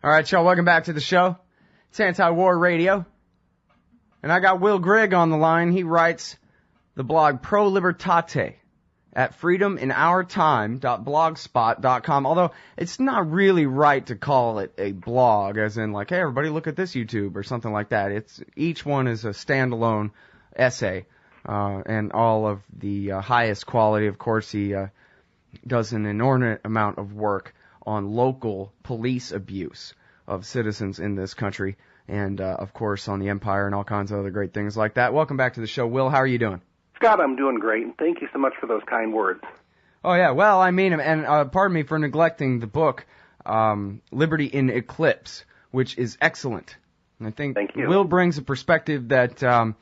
All right, y'all, welcome back to the show. It's Anti-War Radio. And I got Will Grigg on the line. He writes the blog Pro Libertate at freedominourtime.blogspot.com. Although it's not really right to call it a blog, as in like, hey, everybody look at this YouTube or something like that. Each one is a standalone essay, and all of the highest quality. Of course, he does an inordinate amount of work on local police abuse of citizens in this country, and of course on the empire and all kinds of other great things like that. Welcome back to the show, Will. How are you doing? Scott, I'm doing great, and thank you so much for those kind words. Oh yeah, well, I mean, and pardon me for neglecting the book Liberty in Eclipse, which is excellent. And I think Will brings a perspective that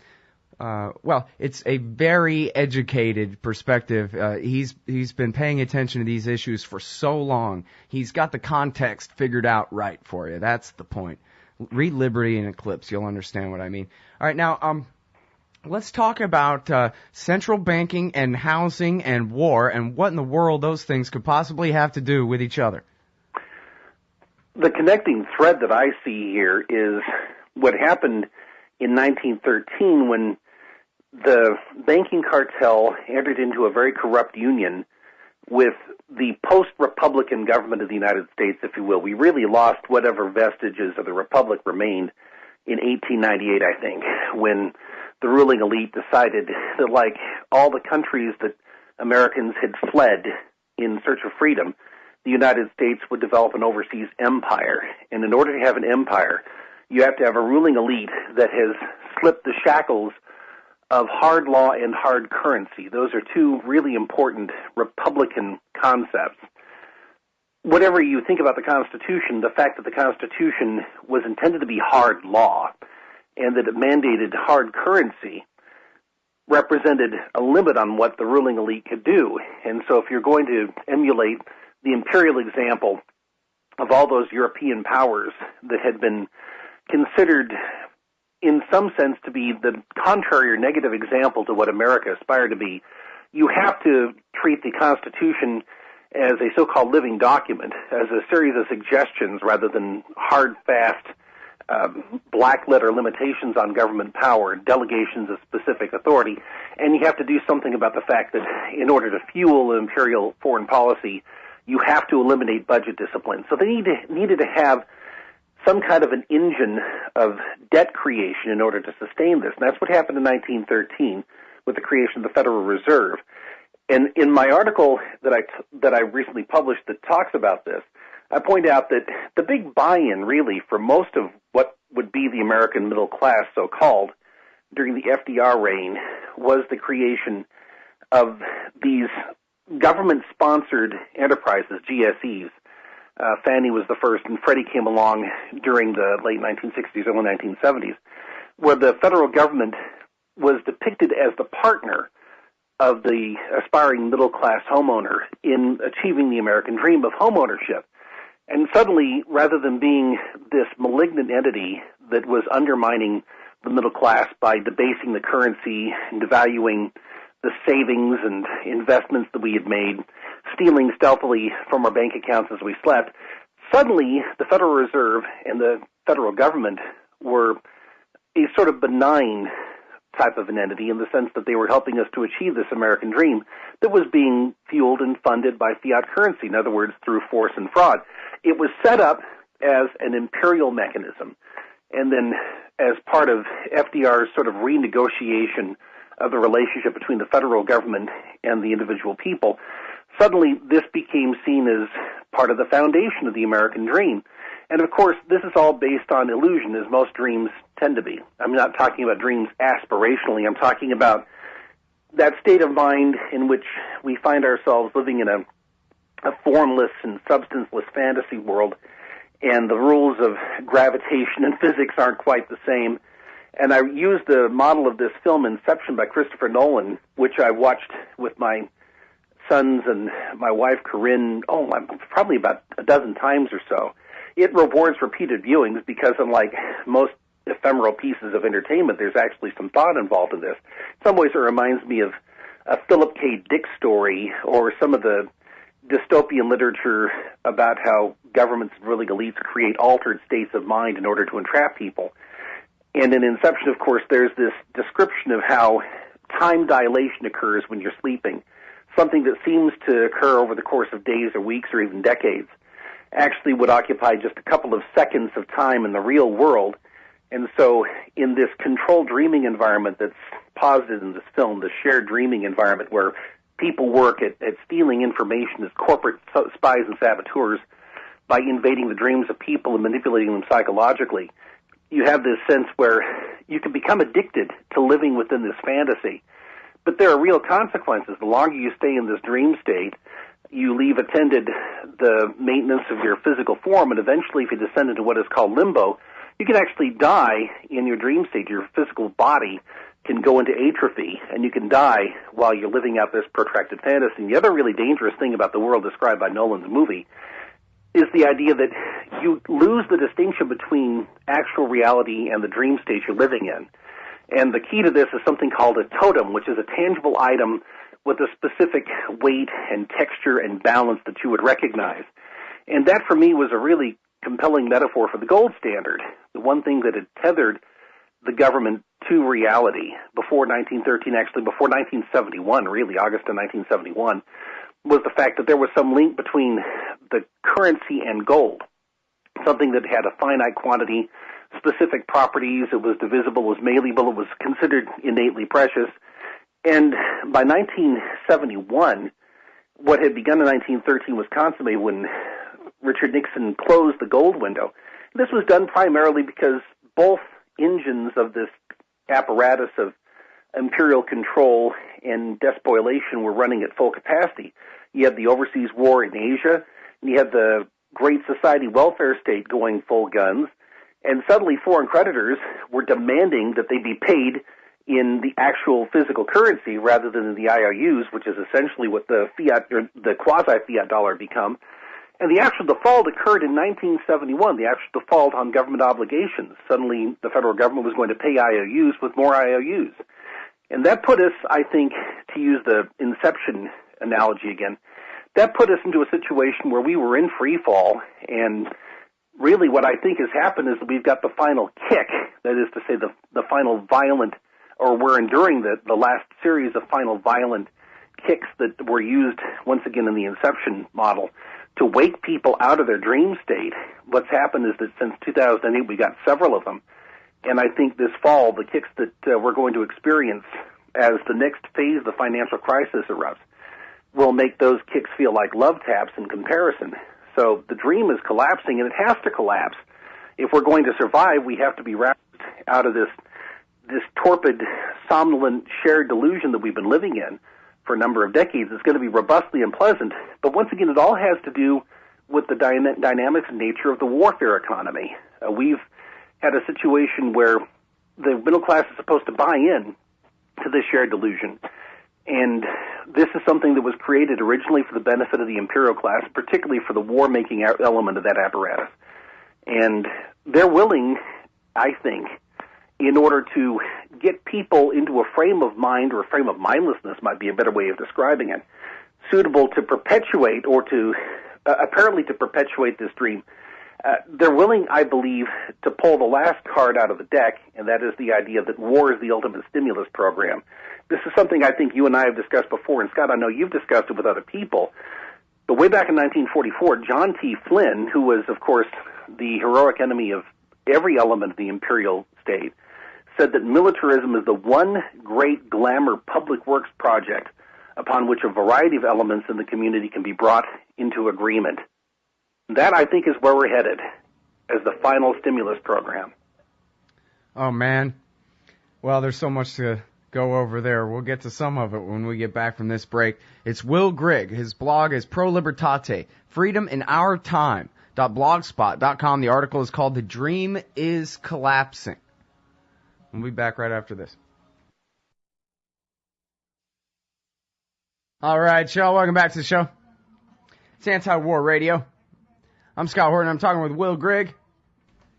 well, it's a very educated perspective. He's been paying attention to these issues for so long. He's got the context figured out right for you. That's the point. Read Liberty in Eclipse. You'll understand what I mean. All right, now, let's talk about central banking and housing and war and what in the world those things could possibly have to do with each other. The connecting thread that I see here is what happened in 1913 when the banking cartel entered into a very corrupt union with the post-Republican government of the United States, if you will. We really lost whatever vestiges of the Republic remained in 1898, I think, when the ruling elite decided that, like all the countries that Americans had fled in search of freedom, the United States would develop an overseas empire. And in order to have an empire, you have to have a ruling elite that has slipped the shackles of hard law and hard currency. Those are two really important Republican concepts. Whatever you think about the Constitution, the fact that the Constitution was intended to be hard law and that it mandated hard currency represented a limit on what the ruling elite could do. And so if you're going to emulate the imperial example of all those European powers that had been considered in some sense to be the contrary or negative example to what America aspired to be, you have to treat the Constitution as a so-called living document, as a series of suggestions rather than hard, fast, black-letter limitations on government power, delegations of specific authority. And you have to do something about the fact that in order to fuel imperial foreign policy, you have to eliminate budget discipline. So they needed to have some kind of an engine of debt creation in order to sustain this. And that's what happened in 1913 with the creation of the Federal Reserve. And in my article that I recently published that talks about this, I point out that the big buy-in really for most of what would be the American middle class, so-called, during the FDR reign was the creation of these government-sponsored enterprises, GSEs. Fannie was the first, and Freddie came along during the late 1960s, early 1970s, where the federal government was depicted as the partner of the aspiring middle-class homeowner in achieving the American dream of homeownership. And suddenly, rather than being this malignant entity that was undermining the middle class by debasing the currency and devaluing the savings and investments that we had made, stealing stealthily from our bank accounts as we slept, suddenly the Federal Reserve and the federal government were a sort of benign type of an entity in the sense that they were helping us to achieve this American dream that was being fueled and funded by fiat currency, in other words, through force and fraud. It was set up as an imperial mechanism, and then as part of FDR's sort of renegotiation of the relationship between the federal government and the individual people, suddenly this became seen as part of the foundation of the American dream. And of course, this is all based on illusion, as most dreams tend to be. I'm not talking about dreams aspirationally. I'm talking about that state of mind in which we find ourselves living in a formless and substanceless fantasy world, and the rules of gravitation and physics aren't quite the same. And I used the model of this film, Inception, by Christopher Nolan, which I watched with my sons and my wife, Corinne, probably about a dozen times or so. It rewards repeated viewings because, unlike most ephemeral pieces of entertainment, there's actually some thought involved in this. In some ways, it reminds me of a Philip K. Dick story or some of the dystopian literature about how governments and ruling elites create altered states of mind in order to entrap people. And in Inception, of course, there's this description of how time dilation occurs when you're sleeping. Something that seems to occur over the course of days or weeks or even decades actually would occupy just a couple of seconds of time in the real world. And so in this controlled dreaming environment that's posited in this film, the shared dreaming environment where people work at stealing information as corporate spies and saboteurs by invading the dreams of people and manipulating them psychologically, you have this sense where you can become addicted to living within this fantasy. But there are real consequences. The longer you stay in this dream state, you leave attended the maintenance of your physical form, and eventually if you descend into what is called limbo, you can actually die in your dream state. Your physical body can go into atrophy, and you can die while you're living out this protracted fantasy. And the other really dangerous thing about the world described by Nolan's movie is the idea that you lose the distinction between actual reality and the dream state you're living in. And the key to this is something called a totem, which is a tangible item with a specific weight and texture and balance that you would recognize. And that, for me, was a really compelling metaphor for the gold standard. The one thing that had tethered the government to reality before 1913, actually before 1971, really, August of 1971, was the fact that there was some link between the currency and gold, something that had a finite quantity, specific properties, it was divisible, it was malleable, it was considered innately precious. And by 1971, what had begun in 1913 was consummated when Richard Nixon closed the gold window. This was done primarily because both engines of this apparatus of imperial control and despoilation were running at full capacity. You had the overseas war in Asia, and you had the Great Society welfare state going full guns, and suddenly foreign creditors were demanding that they be paid in the actual physical currency rather than in the IOUs, which is essentially what the fiat or the quasi-fiat dollar become. And the actual default occurred in 1971, the actual default on government obligations. Suddenly the federal government was going to pay IOUs with more IOUs. And that put us, I think, to use the Inception analogy again, that put us into a situation where we were in free fall, and really what I think has happened is that we've got the final kick, that is to say the final violent, or we're enduring the last series of final violent kicks that were used once again in the Inception model to wake people out of their dream state. What's happened is that since 2008 we got several of them, and I think this fall the kicks that we're going to experience as the next phase of the financial crisis erupts will make those kicks feel like love taps in comparison. So the dream is collapsing, and it has to collapse. If we're going to survive, we have to be wrapped out of this torpid, somnolent, shared delusion that we've been living in for a number of decades. It's going to be robustly unpleasant. But once again, it all has to do with the dynamics and nature of the warfare economy. We've had a situation where the middle class is supposed to buy in to this shared delusion. And this is something that was created originally for the benefit of the imperial class, particularly for the war-making element of that apparatus. And they're willing, I think, in order to get people into a frame of mind, or a frame of mindlessness might be a better way of describing it, suitable to perpetuate or to apparently to perpetuate this dream. They're willing, I believe, to pull the last card out of the deck, and that is the idea that war is the ultimate stimulus program. This is something I think you and I have discussed before, and Scott, I know you've discussed it with other people. But way back in 1944, John T. Flynn, who was, of course, the heroic enemy of every element of the imperial state, said that militarism is the one great glamour public works project upon which a variety of elements in the community can be brought into agreement. That, I think, is where we're headed as the final stimulus program. Oh, man. Well, there's so much to go over there. We'll get to some of it when we get back from this break. It's Will Grigg. His blog is Pro Libertate, Freedom in Our Time, .blogspot.com. The article is called The Dream is Collapsing. We'll be back right after this. All right, y'all. Welcome back to the show. It's Anti-War Radio. I'm Scott Horton. I'm talking with Will Grigg.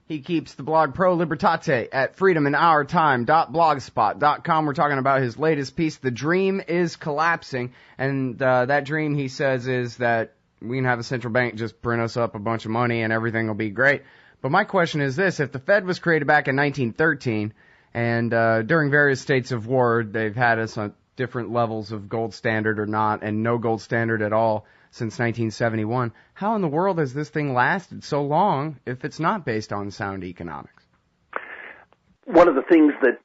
He keeps the blog Pro Libertate at freedominourtime.blogspot.com. We're talking about his latest piece, The Dream is Collapsing. And that dream, he says, is that we can have a central bank just print us up a bunch of money and everything will be great. But my question is this: if the Fed was created back in 1913, and during various states of war, they've had us on different levels of gold standard or not, and no gold standard at all since 1971, how in the world has this thing lasted so long if it's not based on sound economics? One of the things that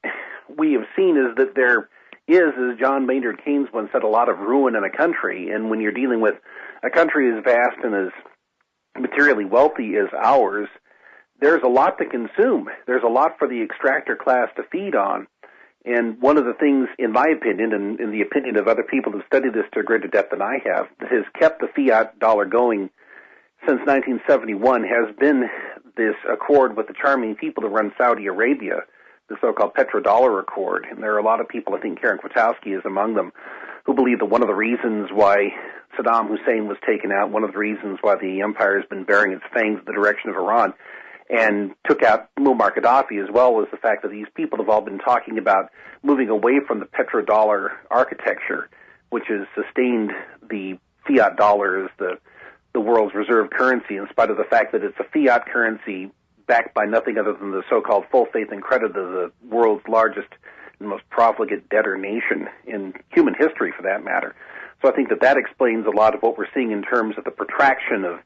we have seen is that there is, as John Maynard Keynes once said, a lot of ruin in a country. And when you're dealing with a country as vast and as materially wealthy as ours, there's a lot to consume. There's a lot for the extractor class to feed on. And one of the things, in my opinion, and in the opinion of other people who've studied this to a greater depth than I have, that has kept the fiat dollar going since 1971 has been this accord with the charming people who run Saudi Arabia, the so-called petrodollar accord. And there are a lot of people, I think Karen Kwiatkowski is among them, who believe that one of the reasons why Saddam Hussein was taken out, one of the reasons why the empire has been bearing its fangs in the direction of Iran, and took out Muammar Gaddafi as well, was the fact that these people have all been talking about moving away from the petrodollar architecture, which has sustained the fiat dollar as the world's reserve currency, in spite of the fact that it's a fiat currency backed by nothing other than the so-called full faith and credit of the world's largest and most profligate debtor nation in human history, for that matter. So I think that explains a lot of what we're seeing in terms of the protraction of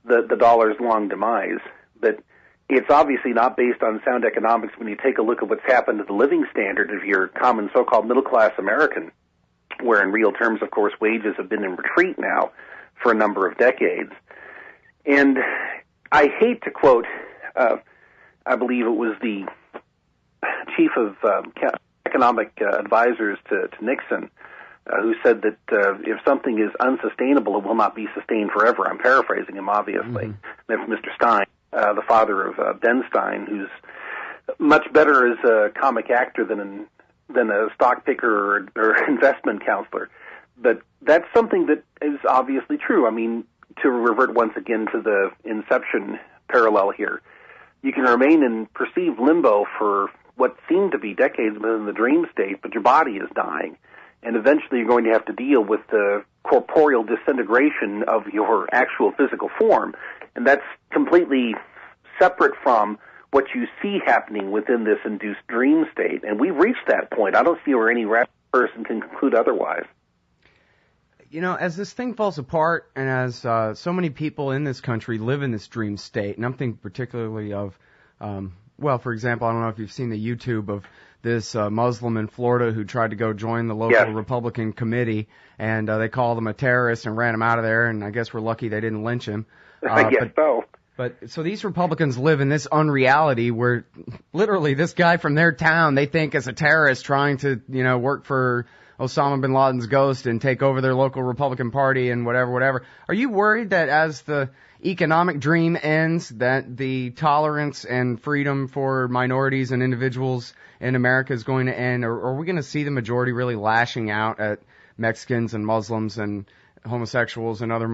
the dollar's long demise. But it's obviously not based on sound economics when you take a look at what's happened to the living standard of your common so-called middle-class American, where in real terms, of course, wages have been in retreat now for a number of decades. And I hate to quote, I believe it was the chief of economic advisors to Nixon, who said that if something is unsustainable, it will not be sustained forever. I'm paraphrasing him, obviously. Mm-hmm. That's Mr. Stein. The father of Ben Stein, who's much better as a comic actor than a stock picker or investment counselor. But that's something that is obviously true. I mean, to revert once again to the Inception parallel here, you can remain in perceived limbo for what seemed to be decades within the dream state, but your body is dying. And eventually you're going to have to deal with the corporeal disintegration of your actual physical form. And that's completely separate from what you see happening within this induced dream state. And we've reached that point. I don't see where any rational person can conclude otherwise. You know, as this thing falls apart and as so many people in this country live in this dream state, and I'm thinking particularly of, for example, I don't know if you've seen the YouTube of this Muslim in Florida who tried to go join the local Republican committee, and they called him a terrorist and ran him out of there, and I guess we're lucky they didn't lynch him. I guess so. But so these Republicans live in this unreality where literally this guy from their town they think is a terrorist trying to, work for Osama bin Laden's ghost and take over their local Republican Party and whatever. Are you worried that as the economic dream ends, that the tolerance and freedom for minorities and individuals in America is going to end? Or are we going to see the majority really lashing out at Mexicans and Muslims and homosexuals and other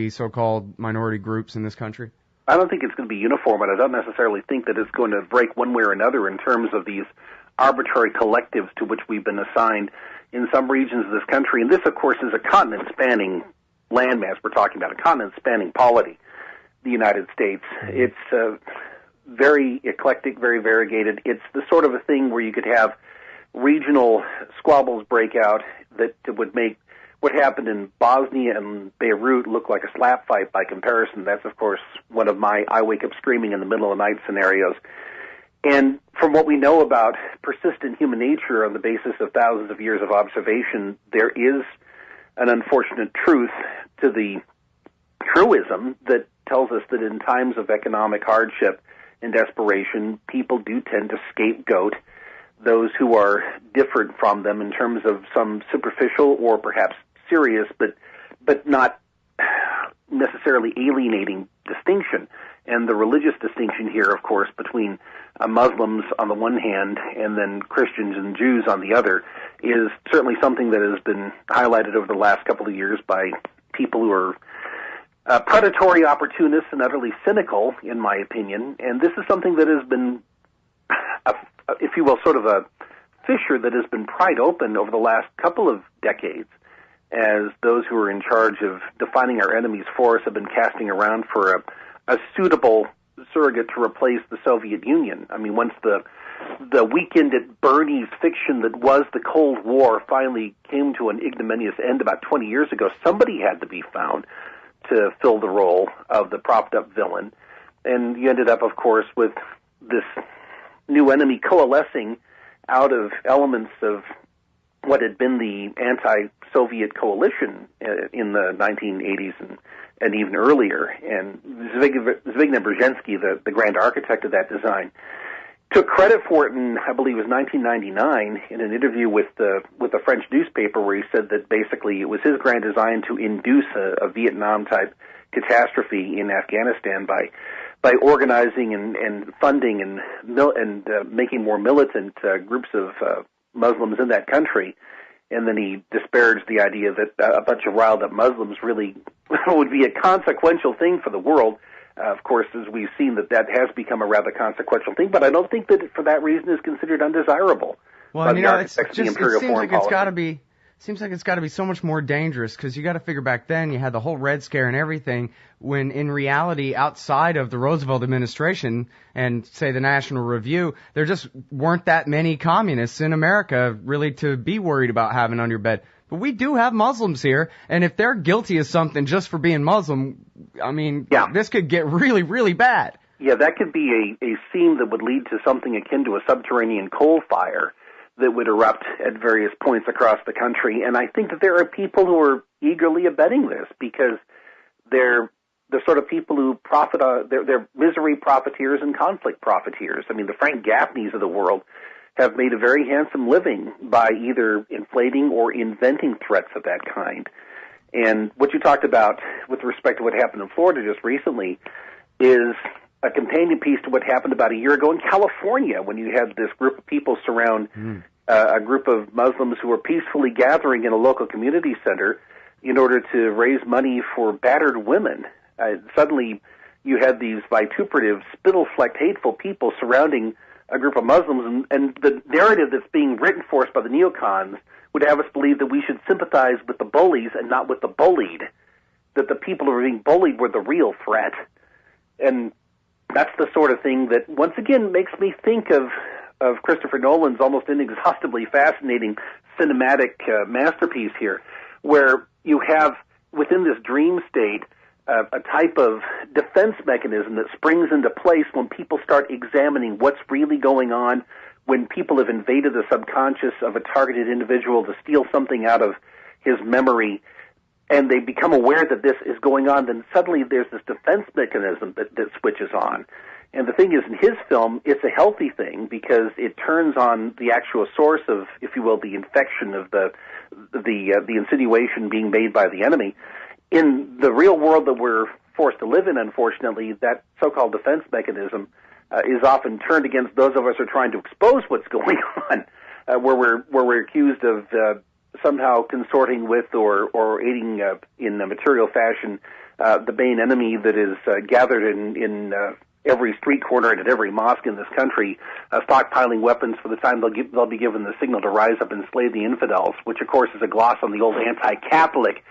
so-called minority groups in this country? I don't think it's going to be uniform, and I don't necessarily think that it's going to break one way or another in terms of these arbitrary collectives to which we've been assigned in some regions of this country. And this, of course, is a continent-spanning landmass. We're talking about a continent-spanning polity, the United States. It's very eclectic, very variegated. It's the sort of a thing where you could have regional squabbles break out that would make what happened in Bosnia and Beirut look like a slap fight by comparison. That's, of course, one of my I wake up screaming in the middle of the night scenarios. And from what we know about persistent human nature on the basis of thousands of years of observation, there is an unfortunate truth to the truism that tells us that in times of economic hardship and desperation, people do tend to scapegoat those who are different from them in terms of some superficial or perhaps serious but not necessarily alienating distinction. And the religious distinction here, of course, between Muslims on the one hand and then Christians and Jews on the other is certainly something that has been highlighted over the last couple of years by people who are predatory opportunists and utterly cynical, in my opinion. And this is something that has been, if you will, sort of a fissure that has been pried open over the last couple of decades. as those who are in charge of defining our enemy's force have been casting around for a suitable surrogate to replace the Soviet Union. I mean, once the weekend at Bernie's fiction that was the Cold War finally came to an ignominious end about 20 years ago, somebody had to be found to fill the role of the propped-up villain. And you ended up, of course, with this new enemy coalescing out of elements of what had been the anti-Soviet coalition in the 1980s and even earlier. And Zbigniew Brzezinski, the grand architect of that design, took credit for it in, I believe it was 1999, in an interview with a French newspaper where he said that basically it was his grand design to induce a Vietnam-type catastrophe in Afghanistan by organizing and funding and making more militant groups of Muslims in that country. And then he disparaged the idea that a bunch of riled-up Muslims really would be a consequential thing for the world. Of course, as we've seen, that has become a rather consequential thing, but I don't think that for that reason is considered undesirable. Well, it seems like it's got to be. Seems like it's got to be so much more dangerous, because you got to figure back then you had the whole Red Scare and everything, when in reality, outside of the Roosevelt administration and, say, the National Review, there just weren't that many communists in America really to be worried about having under your bed. But we do have Muslims here, and if they're guilty of something just for being Muslim, I mean, this could get really, really bad. Yeah, that could be a scene that would lead to something akin to a subterranean coal fire that would erupt at various points across the country. And I think that there are people who are eagerly abetting this, because they're the sort of people who profit, they're misery profiteers and conflict profiteers. I mean, the Frank Gaffneys of the world have made a very handsome living by either inflating or inventing threats of that kind. And what you talked about with respect to what happened in Florida just recently is a companion piece to what happened about a year ago in California, when you had this group of people surround a group of Muslims who were peacefully gathering in a local community center in order to raise money for battered women. Suddenly, you had these vituperative, spittle-flecked, hateful people surrounding a group of Muslims, and the narrative that's being written for us by the neocons would have us believe that we should sympathize with the bullies and not with the bullied, that the people who are being bullied were the real threat. And that's the sort of thing that, once again, makes me think of Christopher Nolan's almost inexhaustibly fascinating cinematic masterpiece here, where you have, within this dream state, a type of defense mechanism that springs into place when people start examining what's really going on, when people have invaded the subconscious of a targeted individual to steal something out of his memory, and they become aware that this is going on, then suddenly there's this defense mechanism that switches on. And the thing is, in his film, it's a healthy thing, because it turns on the actual source of, if you will, the infection of the insinuation being made by the enemy. In the real world that we're forced to live in, unfortunately, that so-called defense mechanism is often turned against those of us who are trying to expose what's going on, where we're accused of somehow consorting with or aiding in a material fashion the main enemy that is gathered in every street corner and at every mosque in this country, stockpiling weapons for the time they'll be given the signal to rise up and slay the infidels, which, of course, is a gloss on the old anti-Catholic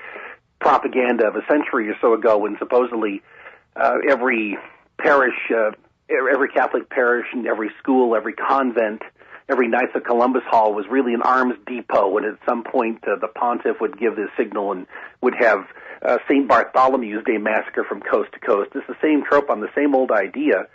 propaganda of a century or so ago, when supposedly every parish, every Catholic parish and every school, every convent, every Knights of Columbus Hall was really an arms depot, and at some point the pontiff would give this signal and would have St. Bartholomew's Day massacre from coast to coast. It's the same trope on the same old idea.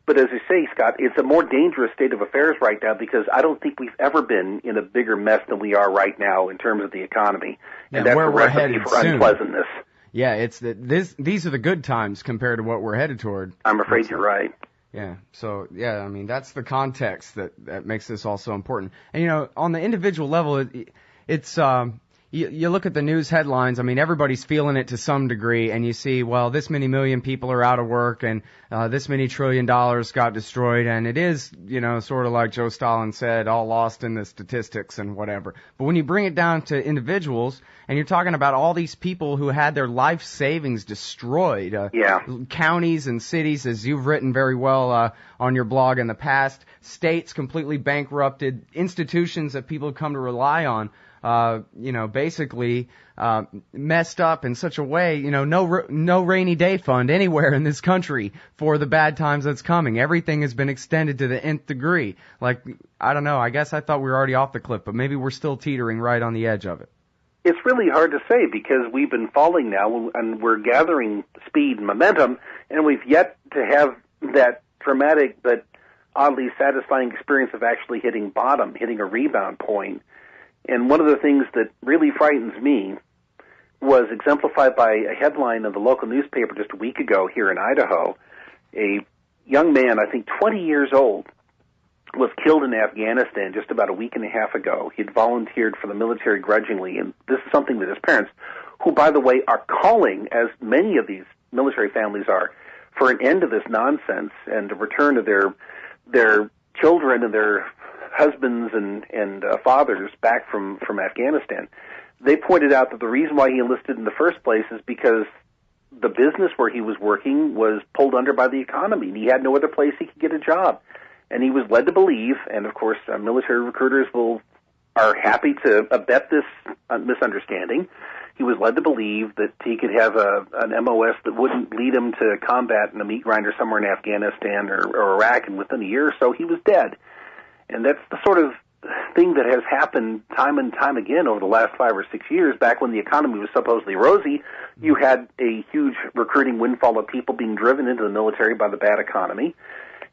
But as you say, Scott, it's a more dangerous state of affairs right now, because I don't think we've ever been in a bigger mess than we are right now in terms of the economy. And that's where a we're recipe headed for soon. Unpleasantness. Yeah, these are the good times compared to what we're headed toward. I'm afraid you're right. Yeah. So, I mean, that's the context that makes this all so important. And, on the individual level, it's you look at the news headlines. I mean, everybody's feeling it to some degree, and you see, well, this many million people are out of work, and this many $1 trillion got destroyed, and it is, sort of like Joe Stalin said, all lost in the statistics and whatever. But when you bring it down to individuals, and you're talking about all these people who had their life savings destroyed, counties and cities, as you've written very well on your blog in the past, states completely bankrupted, institutions that people have come to rely on. basically messed up in such a way, no rainy day fund anywhere in this country for the bad times that's coming. Everything has been extended to the nth degree. Like, I don't know, I guess I thought we were already off the cliff, but maybe we're still teetering right on the edge of it. It's really hard to say because we've been falling now and we're gathering speed and momentum, and we've yet to have that dramatic but oddly satisfying experience of actually hitting bottom, hitting a rebound point. And one of the things that really frightens me was exemplified by a headline of the local newspaper just a week ago here in Idaho. A young man, I think 20 years old, was killed in Afghanistan just about a week and a half ago. He had volunteered for the military grudgingly, and this is something that his parents, who, by the way, are calling, as many of these military families are, for an end to this nonsense and to return to their children and their husbands and fathers back from Afghanistan. They pointed out that the reason why he enlisted in the first place is because the business where he was working was pulled under by the economy, and he had no other place he could get a job. And he was led to believe, and of course military recruiters are happy to abet this misunderstanding, he was led to believe that he could have an MOS that wouldn't lead him to combat in a meat grinder somewhere in Afghanistan or Iraq, and within a year or so he was dead. And that's the sort of thing that has happened time and time again over the last 5 or 6 years. Back when the economy was supposedly rosy, you had a huge recruiting windfall of people being driven into the military by the bad economy.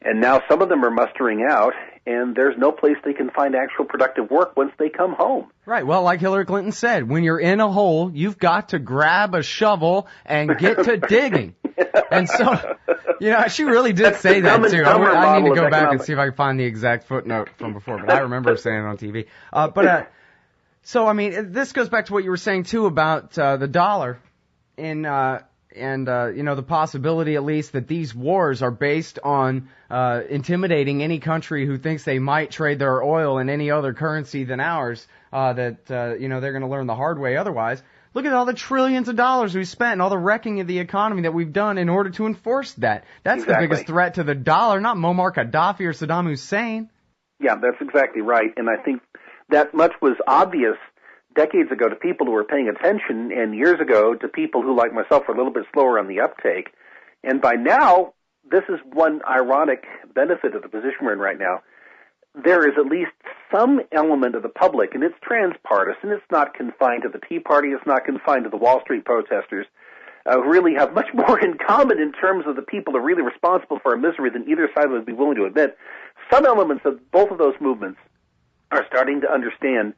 And now some of them are mustering out, and there's no place they can find actual productive work once they come home. Right. Well, like Hillary Clinton said, when you're in a hole, you've got to grab a shovel and get to digging. And so, she really did say that, too. I need to go back and see if I can find the exact footnote from before, but I remember her saying it on TV. So, I mean, this goes back to what you were saying, too, about the dollar and the possibility, at least, that these wars are based on intimidating any country who thinks they might trade their oil in any other currency than ours, they're going to learn the hard way otherwise. Look at all the trillions of dollars we've spent and all the wrecking of the economy that we've done in order to enforce that. That's exactly the biggest threat to the dollar, not Muammar Gaddafi or Saddam Hussein. Yeah, that's exactly right. And I think that much was obvious decades ago to people who were paying attention, and years ago to people who, like myself, were a little bit slower on the uptake. And by now, this is one ironic benefit of the position we're in right now. There is at least some element of the public, and it's transpartisan. It's not confined to the Tea Party. It's not confined to the Wall Street protesters, who really have much more in common in terms of the people who are really responsible for our misery than either side would be willing to admit. Some elements of both of those movements are starting to understand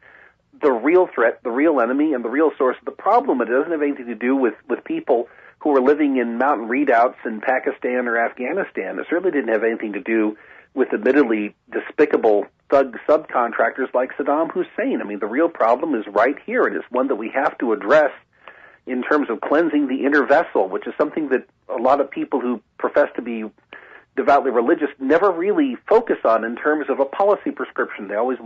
the real threat, the real enemy, and the real source of the problem. It doesn't have anything to do with people who are living in mountain redoubts in Pakistan or Afghanistan. It certainly didn't have anything to do with admittedly despicable thug subcontractors like Saddam Hussein. I mean, the real problem is right here, and it's one that we have to address in terms of cleansing the inner vessel, which is something that a lot of people who profess to be devoutly religious never really focus on in terms of a policy prescription. They always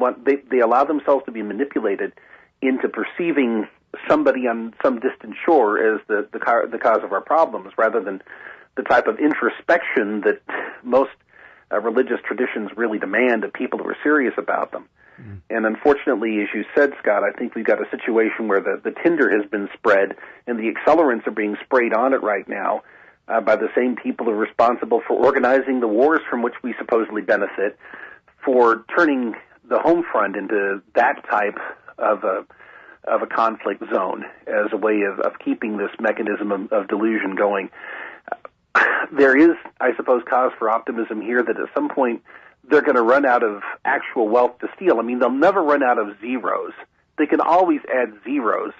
they allow themselves to be manipulated into perceiving somebody on some distant shore as the cause of our problems, rather than the type of introspection that most religious traditions really demand of people who are serious about them. Mm. And unfortunately, as you said, Scott, I think we've got a situation where the tinder has been spread and the accelerants are being sprayed on it right now by the same people who are responsible for organizing the wars from which we supposedly benefit, for turning the home front into that type of a conflict zone as a way of keeping this mechanism of delusion going. There is, I suppose, cause for optimism here that at some point they're going to run out of actual wealth to steal. I mean, they'll never run out of zeros. They can always add zeros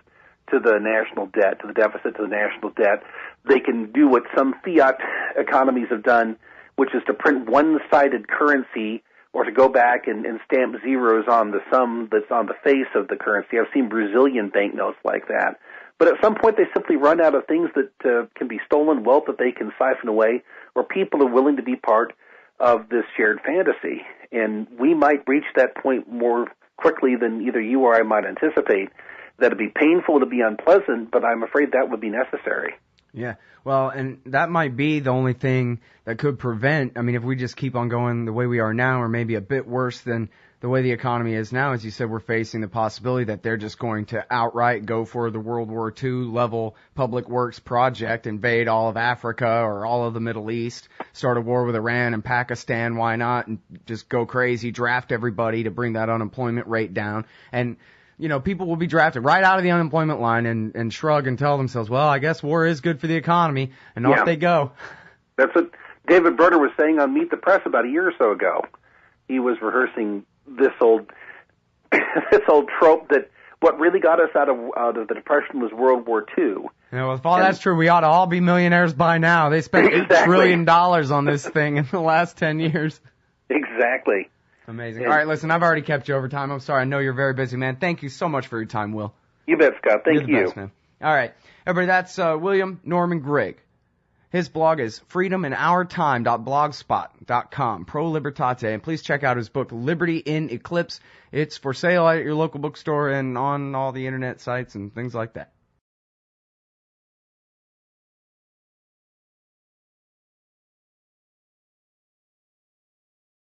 to the national debt, to the deficit, to the national debt. They can do what some fiat economies have done, which is to print one-sided currency or to go back and stamp zeros on the sum that's on the face of the currency. I've seen Brazilian banknotes like that. But at some point, they simply run out of things that can be stolen, wealth that they can siphon away, or people are willing to be part of this shared fantasy. And we might reach that point more quickly than either you or I might anticipate. That it'd be painful, it'd be unpleasant, but I'm afraid that would be necessary. Yeah, well, and that might be the only thing that could prevent, I mean, if we just keep on going the way we are now, or maybe a bit worse than the way the economy is now, as you said, we're facing the possibility that they're just going to outright go for the World War II level public works project, invade all of Africa or all of the Middle East, start a war with Iran and Pakistan, why not, and just go crazy, draft everybody to bring that unemployment rate down. And you know, people will be drafted right out of the unemployment line and shrug and tell themselves, well, I guess war is good for the economy, and off they go. That's what David Berner was saying on Meet the Press about a year or so ago. He was rehearsing this old trope that what really got us out of the Depression was World War II. Yeah, well, if all that's true, we ought to all be millionaires by now. They spent $8 trillion on this thing in the last 10 years. Exactly. Amazing. All right, listen, I've already kept you over time. I'm sorry. I know you're very busy, man. Thank you so much for your time, Will. You bet, Scott. Thank you. You're the best, man. All right. Everybody, that's William Norman Grigg. His blog is freedominOurTime.blogspot.com, Pro Libertate. And please check out his book, Liberty in Eclipse. It's for sale at your local bookstore and on all the internet sites and things like that.